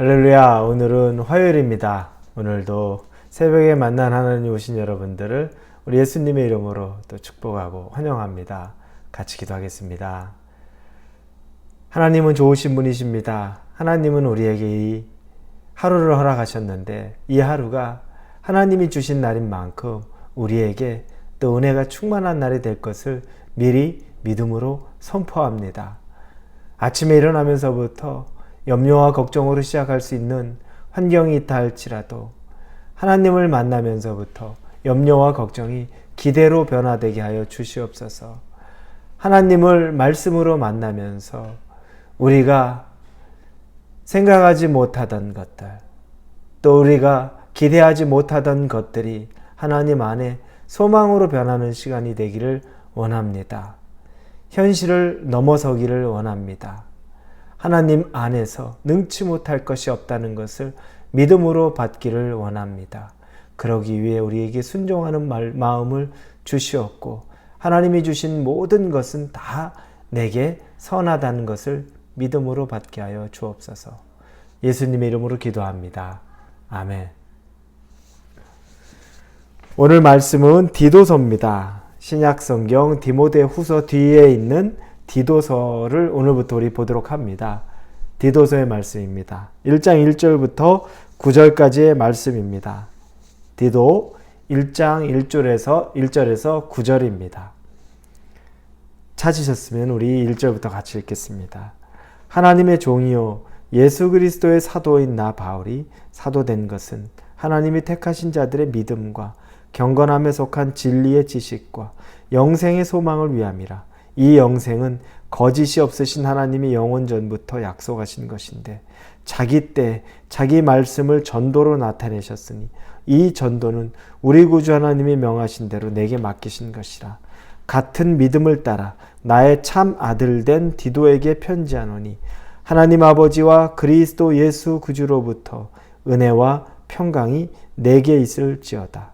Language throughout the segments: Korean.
할렐루야. 오늘은 화요일입니다. 오늘도 새벽에 만난 하나님 오신 여러분들을 우리 예수님의 이름으로 또 축복하고 환영합니다. 같이 기도하겠습니다. 하나님은 좋으신 분이십니다. 하나님은 우리에게 이 하루를 허락하셨는데 이 하루가 하나님이 주신 날인 만큼 우리에게 또 은혜가 충만한 날이 될 것을 미리 믿음으로 선포합니다. 아침에 일어나면서부터 염려와 걱정으로 시작할 수 있는 환경이 있다 할지라도 하나님을 만나면서부터 염려와 걱정이 기대로 변화되게 하여 주시옵소서. 하나님을 말씀으로 만나면서 우리가 생각하지 못하던 것들, 또 우리가 기대하지 못하던 것들이 하나님 안에 소망으로 변하는 시간이 되기를 원합니다. 현실을 넘어서기를 원합니다. 하나님 안에서 능치 못할 것이 없다는 것을 믿음으로 받기를 원합니다. 그러기 위해 우리에게 순종하는 마음을 주시옵고 하나님이 주신 모든 것은 다 내게 선하다는 것을 믿음으로 받게 하여 주옵소서. 예수님의 이름으로 기도합니다. 아멘. 오늘 말씀은 디도서입니다. 신약성경 디모데후서 뒤에 있는 디도서를 오늘부터 우리 보도록 합니다. 디도서의 말씀입니다. 1장 1절부터 9절까지의 말씀입니다. 디도 1장 1절에서 9절입니다. 찾으셨으면 우리 1절부터 같이 읽겠습니다. 하나님의 종이요 예수 그리스도의 사도인 나 바울이 사도된 것은 하나님이 택하신 자들의 믿음과 경건함에 속한 진리의 지식과 영생의 소망을 위함이라. 이 영생은 거짓이 없으신 하나님이 영원 전부터 약속하신 것인데 자기 때 자기 말씀을 전도로 나타내셨으니 이 전도는 우리 구주 하나님이 명하신 대로 내게 맡기신 것이라. 같은 믿음을 따라 나의 참 아들 된 디도에게 편지하노니 하나님 아버지와 그리스도 예수 구주로부터 은혜와 평강이 내게 있을지어다.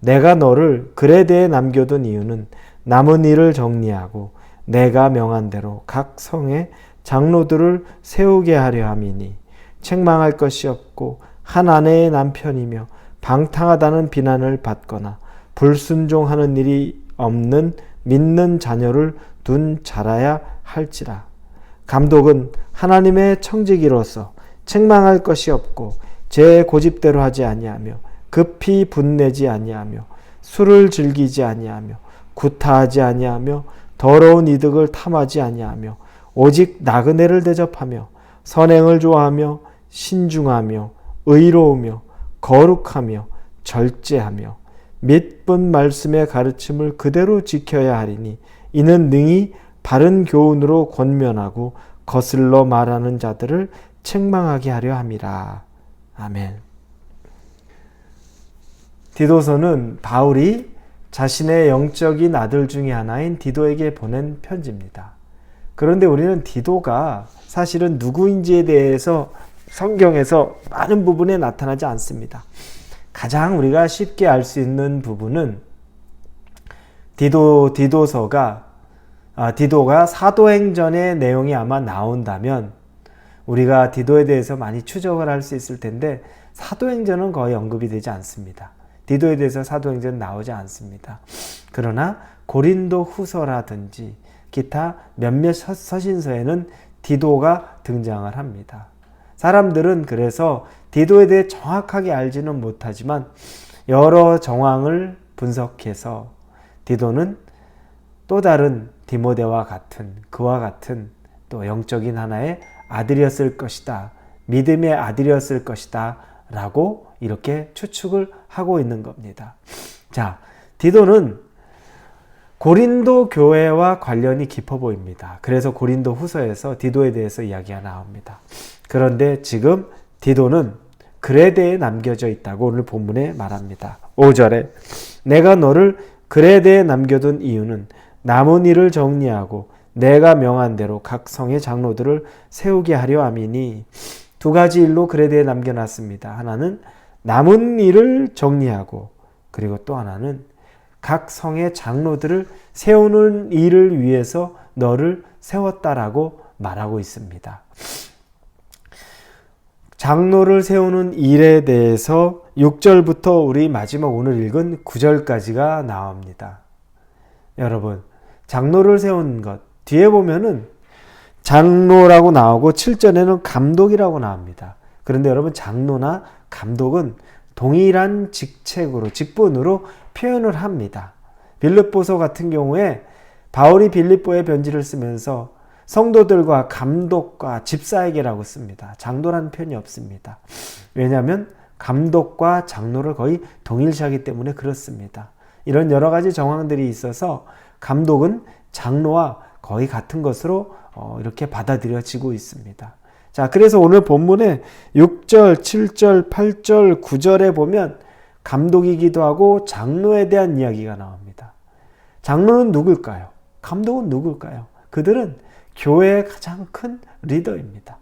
내가 너를 그레데에 남겨둔 이유는 남은 일을 정리하고 내가 명한 대로 각 성에 장로들을 세우게 하려 함이니 책망할 것이 없고 한 아내의 남편이며 방탕하다는 비난을 받거나 불순종하는 일이 없는 믿는 자녀를 둔 자라야 할지라. 감독은 하나님의 청지기로서 책망할 것이 없고 제 고집대로 하지 아니하며 급히 분내지 아니하며 술을 즐기지 아니하며 구타하지 아니하며 더러운 이득을 탐하지 아니하며 오직 나그네를 대접하며 선행을 좋아하며 신중하며 의로우며 거룩하며 절제하며 믿은 말씀의 가르침을 그대로 지켜야 하리니 이는 능히 바른 교훈으로 권면하고 거슬러 말하는 자들을 책망하게 하려 함이라. 아멘. 디도서는 바울이 자신의 영적인 아들 중에 하나인 디도에게 보낸 편지입니다. 그런데 우리는 디도가 사실은 누구인지에 대해서 성경에서 많은 부분에 나타나지 않습니다. 가장 우리가 쉽게 알 수 있는 부분은 디도가 사도행전의 내용이 아마 나온다면 우리가 디도에 대해서 많이 추적을 할 수 있을 텐데 사도행전은 거의 언급이 되지 않습니다. 디도에 대해서 사도행전 나오지 않습니다. 그러나 고린도 후서라든지 기타 몇몇 서신서에는 디도가 등장을 합니다. 사람들은 그래서 디도에 대해 정확하게 알지는 못하지만 여러 정황을 분석해서 디도는 또 다른 디모데와 같은 그와 같은 또 영적인 하나의 아들이었을 것이다. 믿음의 아들이었을 것이다. 라고 이렇게 추측을 하고 있는 겁니다. 자, 디도는 고린도 교회와 관련이 깊어 보입니다. 그래서 고린도 후서에서 디도에 대해서 이야기가 나옵니다. 그런데 지금 디도는 그레데에 남겨져 있다고 오늘 본문에 말합니다. 5절에 내가 너를 그레데에 남겨둔 이유는 남은 일을 정리하고 내가 명한 대로 각 성의 장로들을 세우게 하려 함이니 두 가지 일로 그레데에 남겨놨습니다. 하나는 남은 일을 정리하고 그리고 또 하나는 각 성의 장로들을 세우는 일을 위해서 너를 세웠다라고 말하고 있습니다. 장로를 세우는 일에 대해서 6절부터 우리 마지막 오늘 읽은 9절까지가 나옵니다. 여러분, 장로를 세우는 것 뒤에 보면은 장로라고 나오고 7절에는 감독이라고 나옵니다. 그런데 여러분, 장로나 감독은 동일한 직분으로 표현을 합니다. 빌립보서 같은 경우에 바울이 빌립보에 편지를 쓰면서 성도들과 감독과 집사에게라고 씁니다. 장로라는 표현이 없습니다. 왜냐하면 감독과 장로를 거의 동일시하기 때문에 그렇습니다. 이런 여러 가지 정황들이 있어서 감독은 장로와 거의 같은 것으로 이렇게 받아들여지고 있습니다. 자, 그래서 오늘 본문에 6절, 7절, 8절, 9절에 보면 감독이기도 하고 장로에 대한 이야기가 나옵니다. 장로는 누굴까요? 감독은 누굴까요? 그들은 교회의 가장 큰 리더입니다.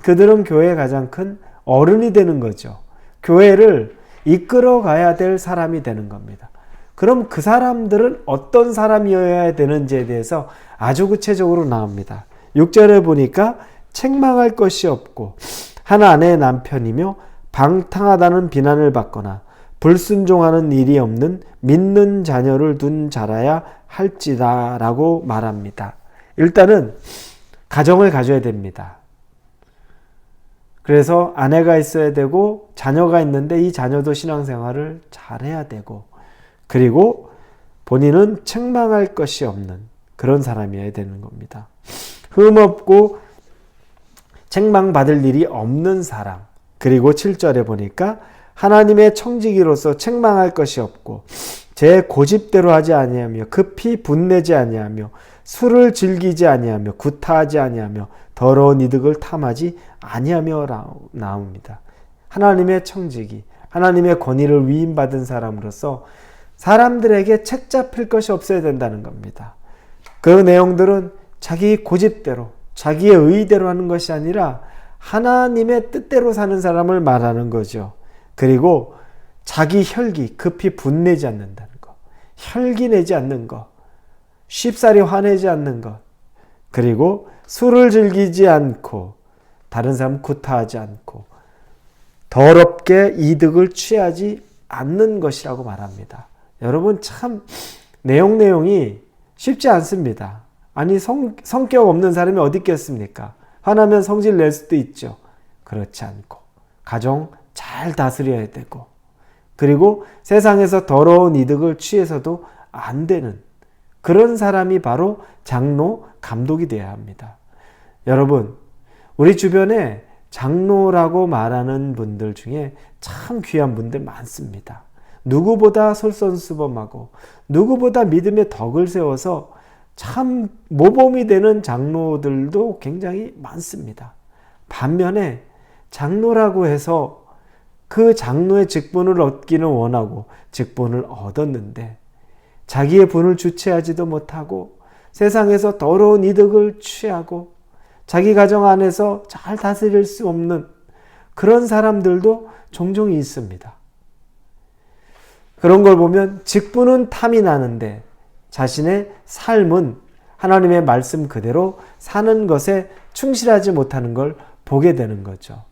그들은 교회의 가장 큰 어른이 되는 거죠. 교회를 이끌어 가야 될 사람이 되는 겁니다. 그럼 그 사람들은 어떤 사람이어야 되는지에 대해서 아주 구체적으로 나옵니다. 6절에 보니까 책망할 것이 없고 한 아내의 남편이며 방탕하다는 비난을 받거나 불순종하는 일이 없는 믿는 자녀를 둔 자라야 할지다 라고 말합니다. 일단은 가정을 가져야 됩니다. 그래서 아내가 있어야 되고 자녀가 있는데 이 자녀도 신앙생활을 잘해야 되고, 그리고 본인은 책망할 것이 없는 그런 사람이어야 되는 겁니다. 흠없고 책망받을 일이 없는 사람. 그리고 7절에 보니까 하나님의 청지기로서 책망할 것이 없고 제 고집대로 하지 아니하며 급히 분내지 아니하며 술을 즐기지 아니하며 구타하지 아니하며 더러운 이득을 탐하지 아니하며 나옵니다. 하나님의 청지기, 하나님의 권위를 위임받은 사람으로서 사람들에게 책 잡힐 것이 없어야 된다는 겁니다. 그 내용들은 자기 고집대로, 자기의 의대로 하는 것이 아니라 하나님의 뜻대로 사는 사람을 말하는 거죠. 그리고 자기 혈기, 급히 분내지 않는다는 것, 혈기 내지 않는 것, 쉽사리 화내지 않는 것, 그리고 술을 즐기지 않고 다른 사람 구타하지 않고 더럽게 이득을 취하지 않는 것이라고 말합니다. 여러분, 참 내용이 쉽지 않습니다. 아니, 성격 없는 사람이 어디 있겠습니까? 화나면 성질 낼 수도 있죠. 그렇지 않고 가정 잘 다스려야 되고, 그리고 세상에서 더러운 이득을 취해서도 안 되는 그런 사람이 바로 장로, 감독이 되어야 합니다. 여러분, 우리 주변에 장로라고 말하는 분들 중에 참 귀한 분들 많습니다. 누구보다 솔선수범하고 누구보다 믿음의 덕을 세워서 참 모범이 되는 장로들도 굉장히 많습니다. 반면에 장로라고 해서 그 장로의 직분을 얻기는 원하고 직분을 얻었는데 자기의 분을 주체하지도 못하고 세상에서 더러운 이득을 취하고 자기 가정 안에서 잘 다스릴 수 없는 그런 사람들도 종종 있습니다. 그런 걸 보면 직분은 탐이 나는데 자신의 삶은 하나님의 말씀 그대로 사는 것에 충실하지 못하는 걸 보게 되는 거죠.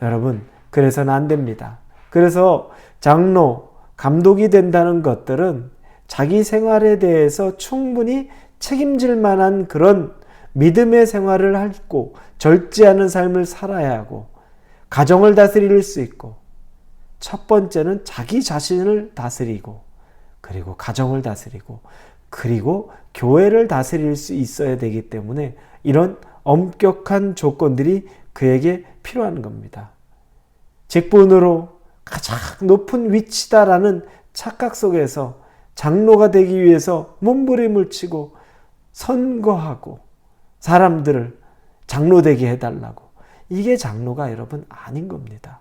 여러분, 그래서는 안 됩니다. 그래서 장로, 감독이 된다는 것들은 자기 생활에 대해서 충분히 책임질 만한 그런 믿음의 생활을 하고 절제하는 삶을 살아야 하고 가정을 다스릴 수 있고, 첫 번째는 자기 자신을 다스리고 그리고 가정을 다스리고 그리고 교회를 다스릴 수 있어야 되기 때문에 이런 엄격한 조건들이 그에게 필요한 겁니다. 직분으로 가장 높은 위치다라는 착각 속에서 장로가 되기 위해서 몸부림을 치고 선거하고 사람들을 장로 되게 해달라고, 이게 장로가 여러분 아닌 겁니다.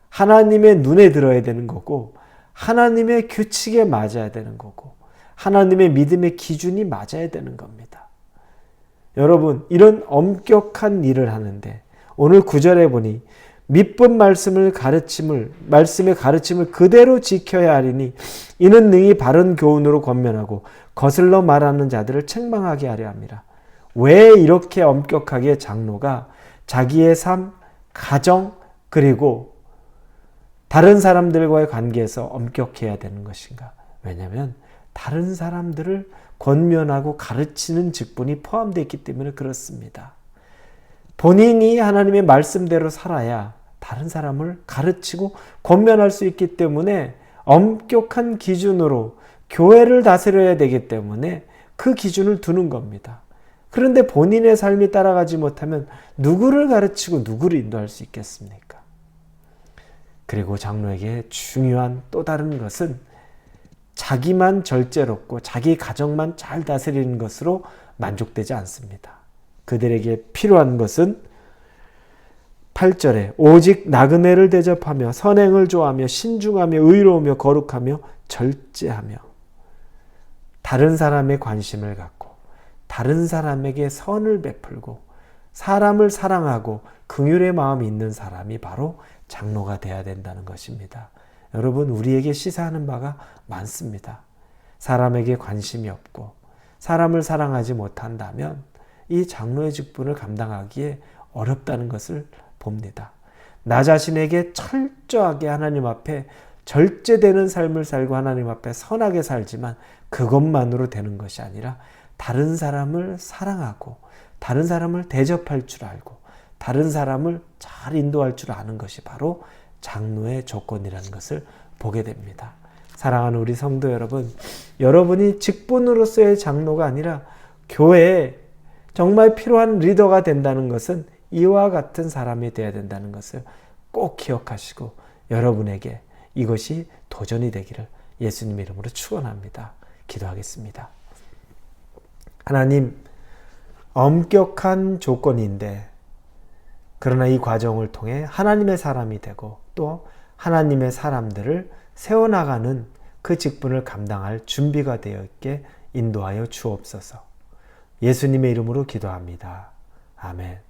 하나님의 눈에 들어야 되는 거고 하나님의 규칙에 맞아야 되는 거고 하나님의 믿음의 기준이 맞아야 되는 겁니다. 여러분, 이런 엄격한 일을 하는데 오늘 9절에 보니 믿본 말씀의 가르침을 그대로 지켜야 하리니 이는 능히 바른 교훈으로 권면하고 거슬러 말하는 자들을 책망하게 하려 함이라. 왜 이렇게 엄격하게 장로가 자기의 삶, 가정, 그리고 다른 사람들과의 관계에서 엄격해야 되는 것인가? 왜냐하면 다른 사람들을 권면하고 가르치는 직분이 포함되어 있기 때문에 그렇습니다. 본인이 하나님의 말씀대로 살아야 다른 사람을 가르치고 권면할 수 있기 때문에 엄격한 기준으로 교회를 다스려야 되기 때문에 그 기준을 두는 겁니다. 그런데 본인의 삶이 따라가지 못하면 누구를 가르치고 누구를 인도할 수 있겠습니까? 그리고 장로에게 중요한 또 다른 것은 자기만 절제롭고 자기 가정만 잘 다스리는 것으로 만족되지 않습니다. 그들에게 필요한 것은 8절에 오직 나그네를 대접하며 선행을 좋아하며 신중하며 의로우며 거룩하며 절제하며 다른 사람의 관심을 갖고 다른 사람에게 선을 베풀고 사람을 사랑하고 긍휼의 마음이 있는 사람이 바로 장로가 되어야 된다는 것입니다. 여러분, 우리에게 시사하는 바가 많습니다. 사람에게 관심이 없고 사람을 사랑하지 못한다면 이 장로의 직분을 감당하기에 어렵다는 것을 봅니다. 나 자신에게 철저하게 하나님 앞에 절제되는 삶을 살고 하나님 앞에 선하게 살지만 그것만으로 되는 것이 아니라 다른 사람을 사랑하고 다른 사람을 대접할 줄 알고 다른 사람을 잘 인도할 줄 아는 것이 바로 장로의 조건이라는 것을 보게 됩니다. 사랑하는 우리 성도 여러분, 여러분이 직분으로서의 장로가 아니라 교회에 정말 필요한 리더가 된다는 것은 이와 같은 사람이 되어야 된다는 것을 꼭 기억하시고 여러분에게 이것이 도전이 되기를 예수님 이름으로 축원합니다. 기도하겠습니다. 하나님, 엄격한 조건인데 그러나 이 과정을 통해 하나님의 사람이 되고 또 하나님의 사람들을 세워나가는 그 직분을 감당할 준비가 되어 있게 인도하여 주옵소서. 예수님의 이름으로 기도합니다. 아멘.